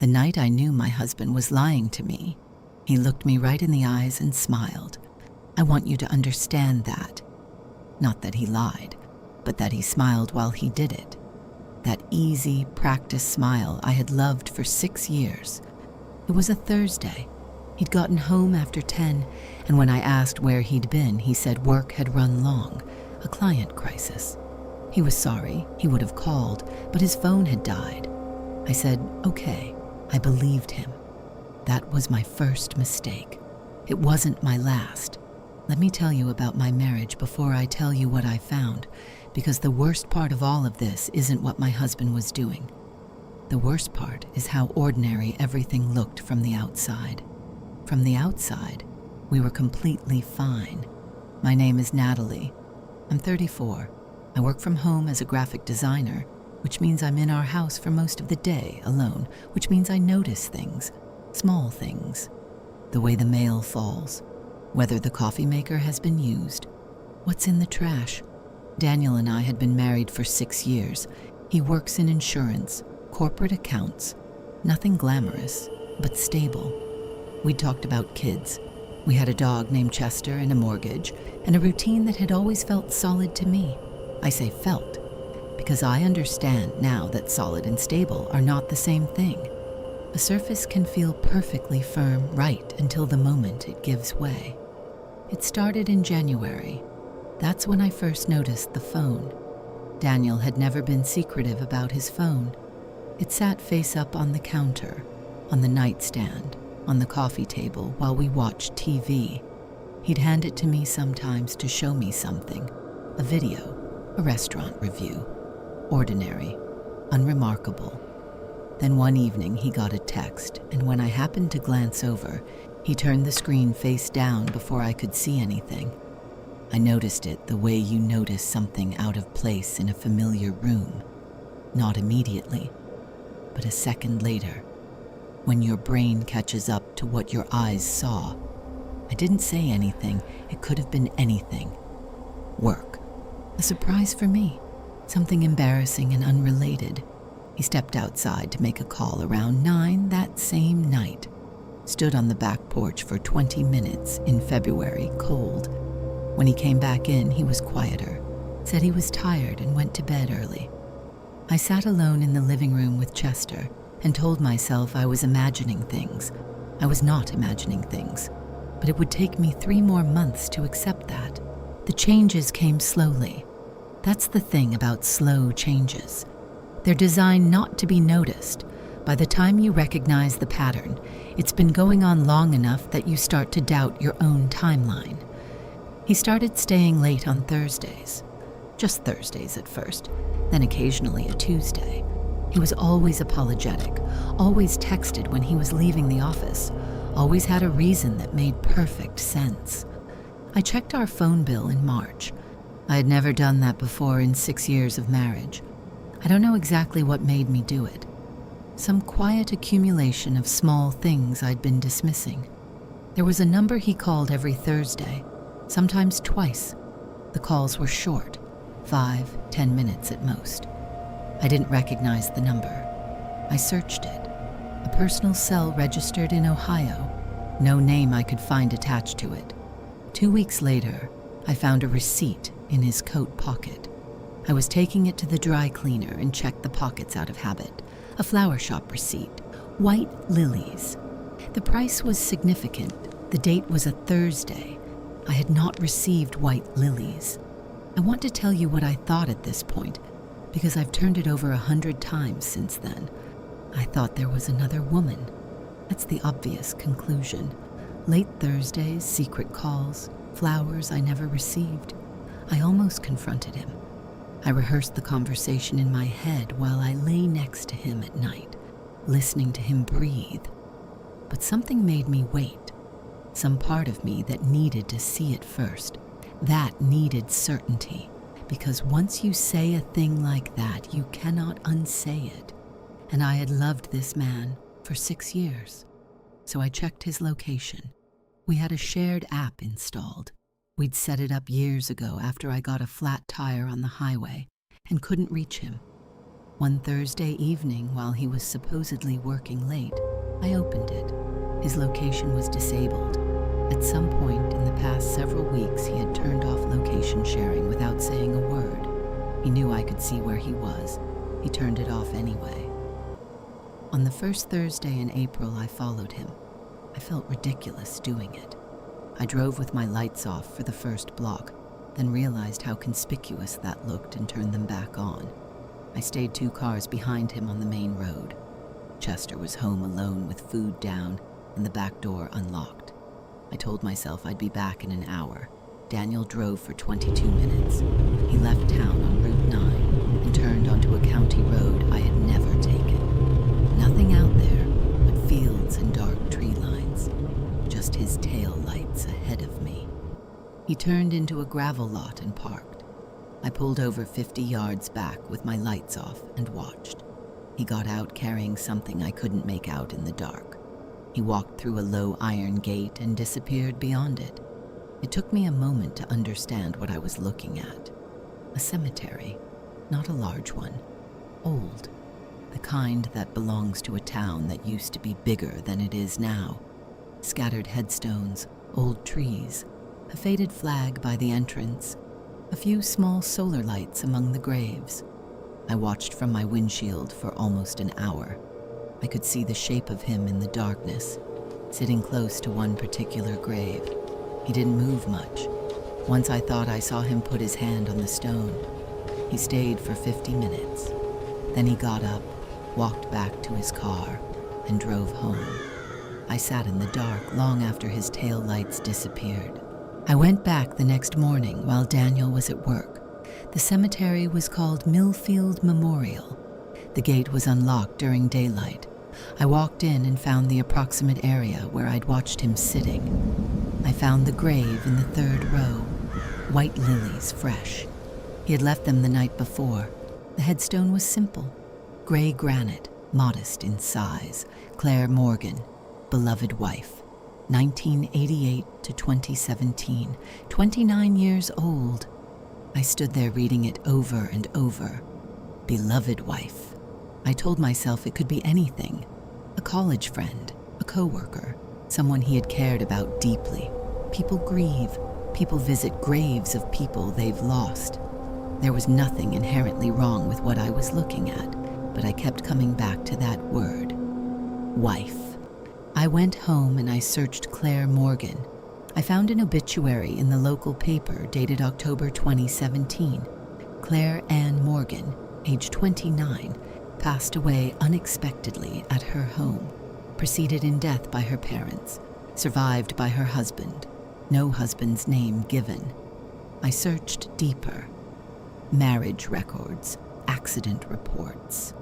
The night I knew my husband was lying to me, he looked me right in the eyes and smiled. I want you to understand that. Not that he lied, but that he smiled while he did it. That easy, practiced smile I had loved for 6 years. It was a Thursday. He'd gotten home after 10, and when I asked where he'd been, he said work had run long, a client crisis. He was sorry, he would have called, but his phone had died. I said, okay, I believed him. That was my first mistake. It wasn't my last. Let me tell you about my marriage before I tell you what I found, because the worst part of all of this isn't what my husband was doing. The worst part is how ordinary everything looked from the outside. From the outside, we were completely fine. My name is Natalie. I'm 34. I work from home as a graphic designer, which means I'm in our house for most of the day alone, which means I notice things, small things. The way the mail falls, whether the coffee maker has been used, what's in the trash. Daniel and I had been married for 6 years. He works in insurance, corporate accounts, nothing glamorous, but stable. We talked about kids. We had a dog named Chester and a mortgage, and a routine that had always felt solid to me. I say felt, because I understand now that solid and stable are not the same thing. A surface can feel perfectly firm right until the moment it gives way. It started in January. That's when I first noticed the phone. Daniel had never been secretive about his phone. It sat face up on the counter, on the nightstand, on the coffee table while we watched TV. He'd hand it to me sometimes to show me something, a video, a restaurant review. Ordinary, unremarkable. Then one evening he got a text, and when I happened to glance over, he turned the screen face down before I could see anything. I noticed it the way you notice something out of place in a familiar room. Not immediately, but a second later, when your brain catches up to what your eyes saw. I didn't say anything. It could have been anything. Work. A surprise for me. Something embarrassing and unrelated. He stepped outside to make a call around 9 that same night. Stood on the back porch for 20 minutes in February, cold. When he came back in, he was quieter. Said he was tired and went to bed early. I sat alone in the living room with Chester and told myself I was imagining things. I was not imagining things, but it would take me 3 more months to accept that. The changes came slowly. That's the thing about slow changes. They're designed not to be noticed. By the time you recognize the pattern, it's been going on long enough that you start to doubt your own timeline. He started staying late on Thursdays. Just Thursdays at first, then occasionally a Tuesday. He was always apologetic, always texted when he was leaving the office, always had a reason that made perfect sense. I checked our phone bill in March. I had never done that before in 6 years of marriage. I don't know exactly what made me do it. Some quiet accumulation of small things I'd been dismissing. There was a number he called every Thursday, sometimes twice. The calls were short, 5-10 minutes at most. I didn't recognize the number. I searched it. A personal cell registered in Ohio. No name I could find attached to it. 2 weeks later, I found a receipt in his coat pocket. I was taking it to the dry cleaner and checked the pockets out of habit. A flower shop receipt. White lilies. The price was significant. The date was a Thursday. I had not received white lilies. I want to tell you what I thought at this point, because I've turned it over 100 times since then. I thought there was another woman. That's the obvious conclusion. Late Thursdays, secret calls, flowers I never received. I almost confronted him. I rehearsed the conversation in my head while I lay next to him at night, listening to him breathe. But something made me wait. Some part of me that needed to see it first. That needed certainty. Because once you say a thing like that, you cannot unsay it. And I had loved this man for 6 years. So I checked his location. We had a shared app installed. We'd set it up years ago after I got a flat tire on the highway and couldn't reach him. One Thursday evening, while he was supposedly working late, I opened it. His location was disabled. At some point in the past several weeks, he had turned off location sharing without saying a word. He knew I could see where he was. He turned it off anyway. On the first Thursday in April, I followed him. I felt ridiculous doing it. I drove with my lights off for the first block, then realized how conspicuous that looked and turned them back on. I stayed 2 cars behind him on the main road. Chester was home alone with food down and the back door unlocked. I told myself I'd be back in an hour. Daniel drove for 22 minutes. He left town on Route 9 and turned onto a county road I had never taken. Nothing out there but fields and dark tree lines. Just his tail lights ahead of me. He turned into a gravel lot and parked. I pulled over 50 yards back with my lights off and watched. He got out carrying something I couldn't make out in the dark. He walked through a low iron gate and disappeared beyond it. It took me a moment to understand what I was looking at. A cemetery, not a large one. Old. The kind that belongs to a town that used to be bigger than it is now. Scattered headstones, old trees, a faded flag by the entrance, a few small solar lights among the graves. I watched from my windshield for almost an hour. I could see the shape of him in the darkness, sitting close to one particular grave. He didn't move much. Once I thought I saw him put his hand on the stone. He stayed for 50 minutes. Then he got up, walked back to his car, and drove home. I sat in the dark long after his tail lights disappeared. I went back the next morning while Daniel was at work. The cemetery was called Millfield Memorial. The gate was unlocked during daylight. I walked in and found the approximate area where I'd watched him sitting. I found the grave in the 3rd row, white lilies fresh. He had left them the night before. The headstone was simple, gray granite, modest in size. Claire Morgan, beloved wife, 1988 to 2017, 29 years old. I stood there reading it over and over. Beloved wife. I told myself it could be anything. A college friend, a coworker, someone he had cared about deeply. People grieve. People visit graves of people they've lost. There was nothing inherently wrong with what I was looking at, but I kept coming back to that word. Wife. I went home and I searched Claire Morgan. I found an obituary in the local paper dated October 2017. Claire Ann Morgan, age 29, passed away unexpectedly at her home, preceded in death by her parents, survived by her husband, no husband's name given. I searched deeper. Marriage records, accident reports.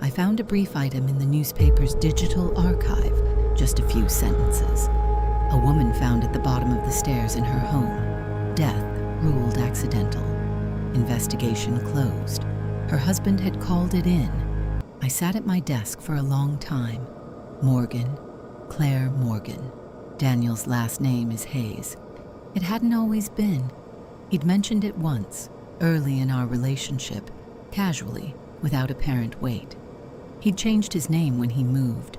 I found a brief item in the newspaper's digital archive, just a few sentences. A woman found at the bottom of the stairs in her home. Death ruled accidental. Investigation closed. Her husband had called it in. I sat at my desk for a long time. Morgan, Claire Morgan. Daniel's last name is Hayes. It hadn't always been. He'd mentioned it once, early in our relationship, casually, without apparent weight. He'd changed his name when he moved.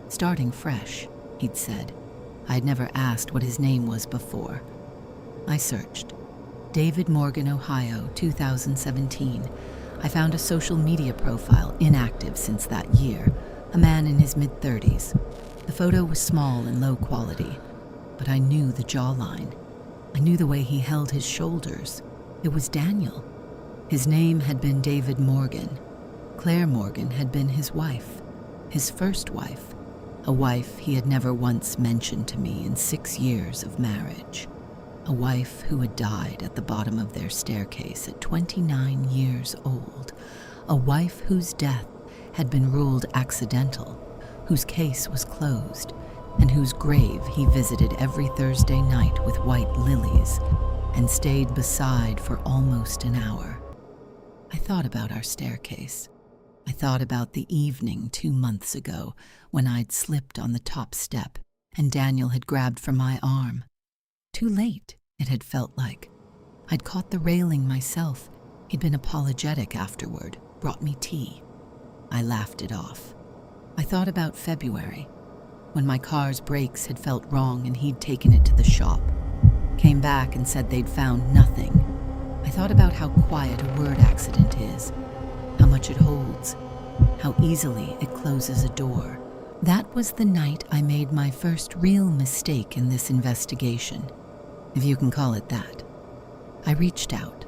Starting fresh, he'd said. I'd never asked what his name was before. I searched. David Morgan, Ohio, 2017. I found a social media profile, inactive since that year, a man in his mid-30s. The photo was small and low quality, but I knew the jawline. I knew the way he held his shoulders. It was Daniel. His name had been David Morgan. Claire Morgan had been his wife, his first wife, a wife he had never once mentioned to me in 6 years of marriage. A wife who had died at the bottom of their staircase at 29 years old. A wife whose death had been ruled accidental, whose case was closed, and whose grave he visited every Thursday night with white lilies and stayed beside for almost an hour. I thought about our staircase. I thought about the evening 2 months ago when I'd slipped on the top step and Daniel had grabbed for my arm. Too late, it had felt like. I'd caught the railing myself. He'd been apologetic afterward, brought me tea. I laughed it off. I thought about February, when my car's brakes had felt wrong and he'd taken it to the shop. Came back and said they'd found nothing. I thought about how quiet a word accident is, how much it holds, how easily it closes a door. That was the night I made my first real mistake in this investigation, if you can call it that. I reached out.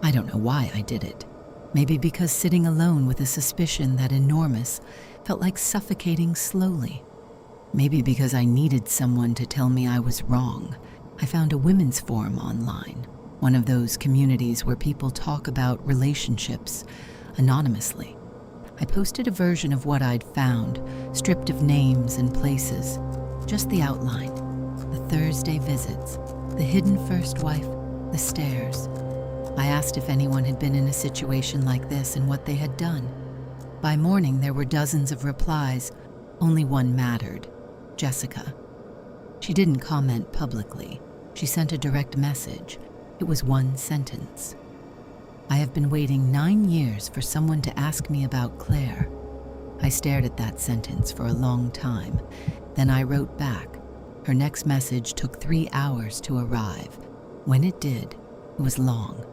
I don't know why I did it. Maybe because sitting alone with a suspicion that enormous felt like suffocating slowly. Maybe because I needed someone to tell me I was wrong. I found a women's forum online, one of those communities where people talk about relationships anonymously. I posted a version of what I'd found, stripped of names and places, just the outline, the Thursday visits, the hidden first wife, the stairs. I asked if anyone had been in a situation like this and what they had done. By morning, there were dozens of replies. Only one mattered, Jessica. She didn't comment publicly. She sent a direct message. It was one sentence. I have been waiting 9 years for someone to ask me about Claire. I stared at that sentence for a long time. Then I wrote back. Her next message took 3 hours to arrive. When it did, it was long.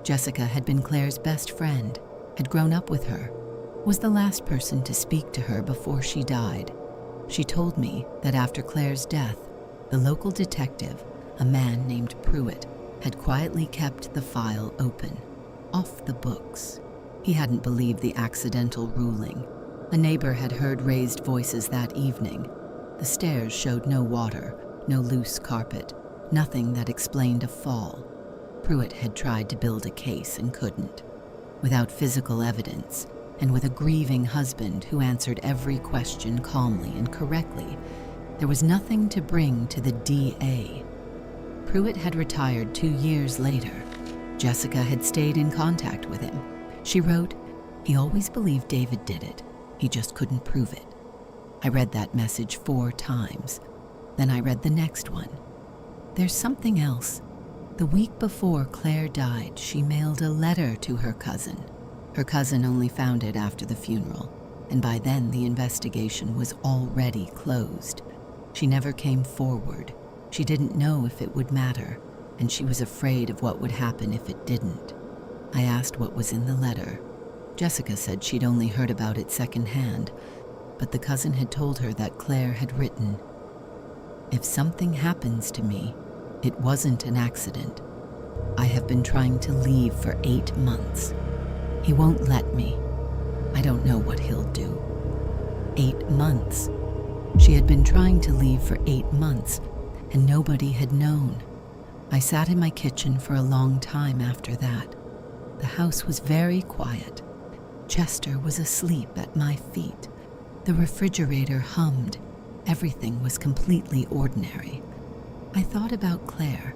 Jessica had been Claire's best friend, had grown up with her, was the last person to speak to her before she died. She told me that after Claire's death, the local detective, a man named Pruitt, had quietly kept the file open, off the books. He hadn't believed the accidental ruling. A neighbor had heard raised voices that evening. The stairs showed no water, no loose carpet, nothing that explained a fall. Pruitt had tried to build a case and couldn't. Without physical evidence, and with a grieving husband who answered every question calmly and correctly, there was nothing to bring to the DA. Pruitt had retired 2 years later. Jessica had stayed in contact with him. She wrote, "He always believed David did it. He just couldn't prove it." I read that message 4 times. Then I read the next one. There's something else. The week before Claire died, she mailed a letter to her cousin. Her cousin only found it after the funeral, and by then the investigation was already closed. She never came forward. She didn't know if it would matter, and she was afraid of what would happen if it didn't. I asked what was in the letter. Jessica said she'd only heard about it secondhand, but the cousin had told her that Claire had written, "If something happens to me, it wasn't an accident. I have been trying to leave for 8 months. He won't let me. I don't know what he'll do." 8 months. She had been trying to leave for 8 months, and nobody had known. I sat in my kitchen for a long time after that. The house was very quiet. Chester was asleep at my feet. The refrigerator hummed. Everything was completely ordinary. I thought about Claire,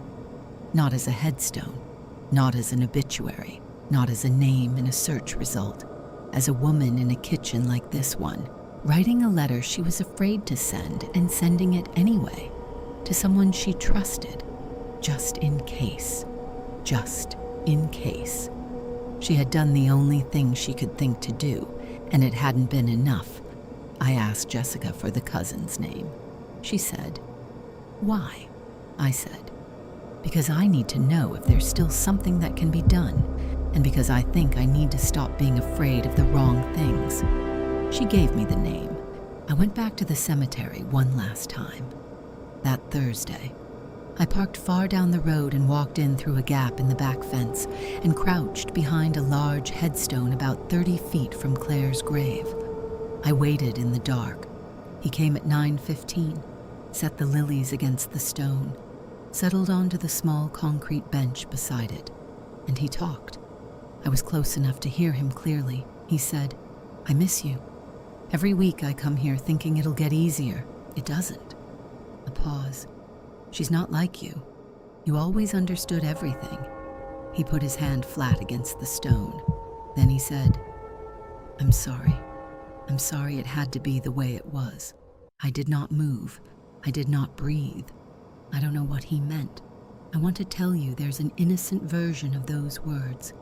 not as a headstone, not as an obituary, not as a name in a search result, as a woman in a kitchen like this one, writing a letter she was afraid to send and sending it anyway, to someone she trusted, just in case, just in case. She had done the only thing she could think to do, and it hadn't been enough. I asked Jessica for the cousin's name. She said, "Why?" I said, "Because I need to know if there's still something that can be done, and because I think I need to stop being afraid of the wrong things." She gave me the name. I went back to the cemetery one last time. That Thursday, I parked far down the road and walked in through a gap in the back fence and crouched behind a large headstone about 30 feet from Claire's grave. I waited in the dark. He came at 9:15, set the lilies against the stone, settled onto the small concrete bench beside it, and he talked. I was close enough to hear him clearly. He said, "I miss you. Every week I come here thinking it'll get easier. It doesn't." A pause. "She's not like you. You always understood everything." He put his hand flat against the stone. Then he said, "I'm sorry. I'm sorry it had to be the way it was. I did not move. I did not breathe. I don't know what he meant. I want to tell you there's an innocent version of those words.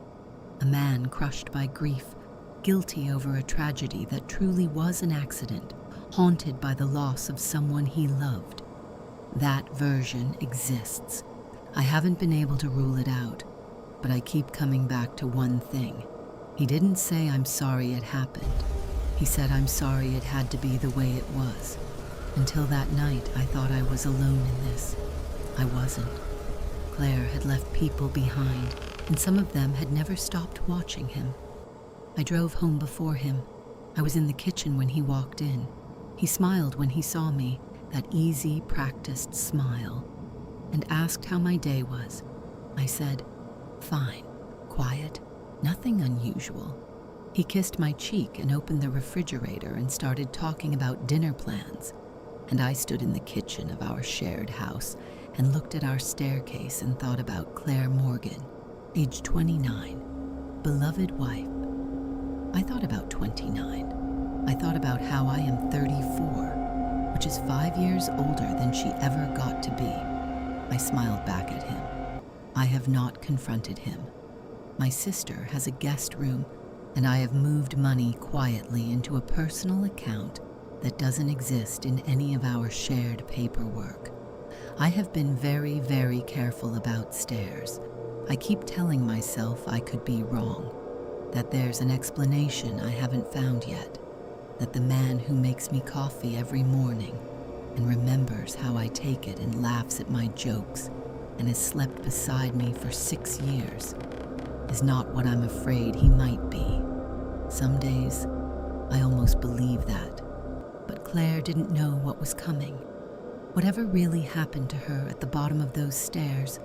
A man crushed by grief, guilty over a tragedy that truly was an accident, haunted by the loss of someone he loved. That version exists. I haven't been able to rule it out, but I keep coming back to one thing. He didn't say I'm sorry it happened. He said I'm sorry it had to be the way it was. Until that night, I thought I was alone in this. I wasn't. Claire had left people behind, and some of them had never stopped watching him. I drove home before him. I was in the kitchen when he walked in. He smiled when he saw me, that easy, practiced smile, and asked how my day was. I said, "Fine, quiet, nothing unusual." He kissed my cheek and opened the refrigerator and started talking about dinner plans. And I stood in the kitchen of our shared house and looked at our staircase and thought about Claire Morgan, age 29, beloved wife. I thought about 29. I thought about how I am 34, which is 5 years older than she ever got to be. I smiled back at him. I have not confronted him. My sister has a guest room, and I have moved money quietly into a personal account that doesn't exist in any of our shared paperwork. I have been very, very careful about stairs. I keep telling myself I could be wrong, that there's an explanation I haven't found yet, that the man who makes me coffee every morning and remembers how I take it and laughs at my jokes and has slept beside me for 6 years is not what I'm afraid he might be. Some days, I almost believe that. But Claire didn't know what was coming. Whatever really happened to her at the bottom of those stairs,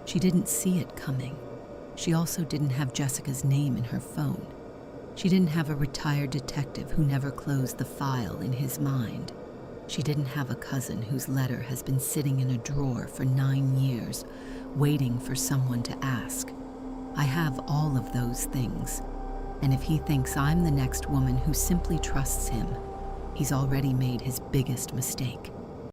she didn't see it coming. She also didn't have Jessica's name in her phone. She didn't have a retired detective who never closed the file in his mind. She didn't have a cousin whose letter has been sitting in a drawer for 9 years, waiting for someone to ask. I have all of those things, and if he thinks I'm the next woman who simply trusts him, he's already made his biggest mistake.